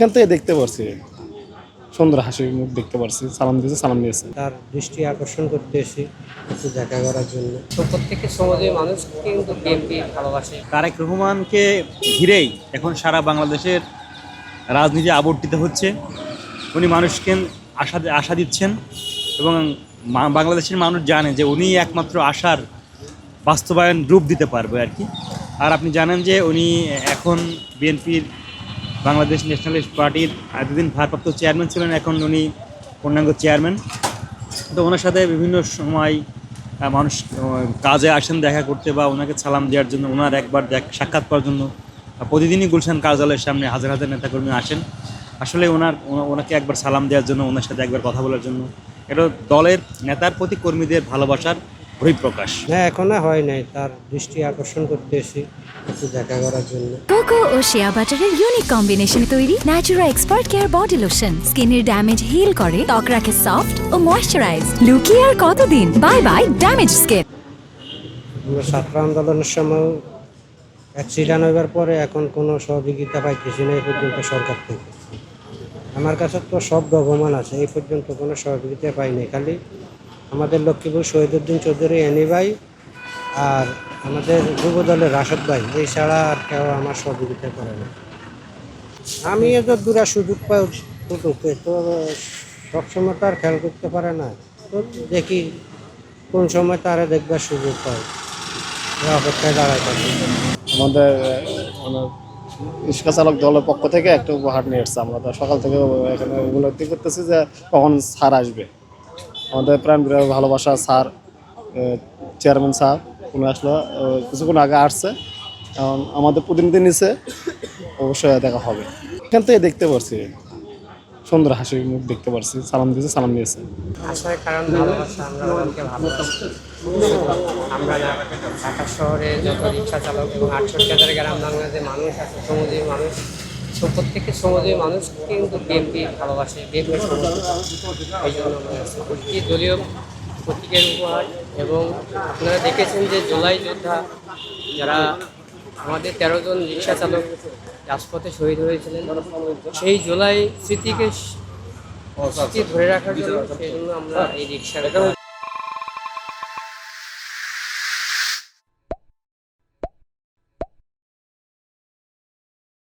এখান থেকে দেখতে পারছি সুন্দর হাসি মুখ দেখতে পারছি, সালাম দিয়েছে, সালাম নিয়েছে। তার দৃষ্টি আকর্ষণ করতে এসে একটু দেখা করার জন্য। তো প্রত্যেকটি সমাজের মানুষ কিন্তু বিএনপি ভালোবাসে। তারেক রহমানকে ঘিরেই এখন সারা বাংলাদেশের রাজনীতি আবর্তিত হচ্ছে। উনি মানুষকে আশা দিচ্ছেন এবং বাংলাদেশের মানুষ জানে যে উনি একমাত্র আশার বাস্তবায়ন রূপ দিতে পারবে আর কি। আর আপনি জানেন যে উনি এখন বিএনপির বাংলাদেশ ন্যাশনালিস্ট পার্টির এতদিন ভারপ্রাপ্ত চেয়ারম্যান ছিলেন, এখন উনি পূর্ণাঙ্গ চেয়ারম্যান। তো ওনার সাথে বিভিন্ন সময় মানুষ কাজে আসেন দেখা করতে বা ওনাকে সালাম দেওয়ার জন্য, ওনার একবার সাক্ষাৎ করার জন্য প্রতিদিনই গুলশান কার্যালয়ের সামনে হাজার হাজার নেতাকর্মী আসেন। আসলে ওনাকে একবার সালাম দেওয়ার জন্য, ওনার সাথে একবার কথা বলার জন্য। এটা দলের নেতার প্রতি কর্মীদের ভালোবাসার বহিঃপ্রকাশ। হ্যাঁ, এখনো হয় নাই, তার দৃষ্টি আকর্ষণ করতে এসে একটু দেখা করার জন্য। কোকো ও শিয়া বাটারের ইউনিক কম্বিনেশনে তৈরি Natura expert care body lotion স্কিনের ড্যামেজ হিল করে, ত্বক রাখে সফট ও ময়েশ্চারাইজ। লুকিয়ে আর কতদিন, বাই বাই ড্যামেজ স্কিন। আমরা ছাত্র আন্দোলনের সময় অ্যাক্সিডেন্ট হইবার পরে এখন কোনো সহযোগিতা পাইতেছি না এই পর্যন্ত সরকার থেকে। আমার কাছে তো সব ডকুমেন্ট আছে, এই পর্যন্ত কোনো সহযোগিতা পাইনি। খালি আমাদের লক্ষ্মীপুর শহীদুদ্দিন চৌধুরী এনি ভাই আর আমাদের যুব দলের রাশেদ ভাই, এই ছাড়া আর কেউ আমার সহযোগিতা করে না। আমি এত দূরা সুযোগ পাই ছোটোকে, তো সবসময় তো আর খেয়াল করতে পারে না। তো দেখি কোন সময় তারা দেখবার সুযোগ পায়, এই অপেক্ষায় দাঁড়ায় থাকি। আমাদের মানে রিক্সা চালক দলের পক্ষ থেকে একটা উপহার নিয়ে এসছে। আমরা তো সকাল থেকে এখানে উপলব্ধি করতেছি যে কখন স্যার আসবে। আমাদের প্রাণ ভালোবাসা স্যার, চেয়ারম্যান স্যার উনি আসলো কিছুক্ষণ আগে আসছে, এখন আমাদের প্রতিনিধি নিচে, অবশ্যই দেখা হবে। এখান থেকে দেখতে পারছি সুন্দর হাসি মুখ দেখতে পারছি, সালাম দিয়েছে, সালাম নিয়েছে। আসার কারণ ভালোবাসা, আমরা ওনাকে ভালোবাসি। আমরা না ঢাকা শহরে যত রিক্সা চালক এবং 68,000 গ্রাম বাংলাদেশের মানুষ আছে, শ্রমজীবী মানুষ, তো প্রত্যেকটি শ্রমজীবী মানুষ কিন্তু বিএনপি ভালোবাসে, বিএনপি এই জন্য প্রত্যেকটি দলীয় প্রতীকের উপহার। এবং আপনারা দেখেছেন যে জুলাই যোদ্ধা যারা আমাদের 13 জন রিক্সা চালক রাজপথে শহীদ হয়েছিলেন, সেই জুলাই স্মৃতি ধরে রাখার জন্য সেই জন্য আমরা এই রিক্সা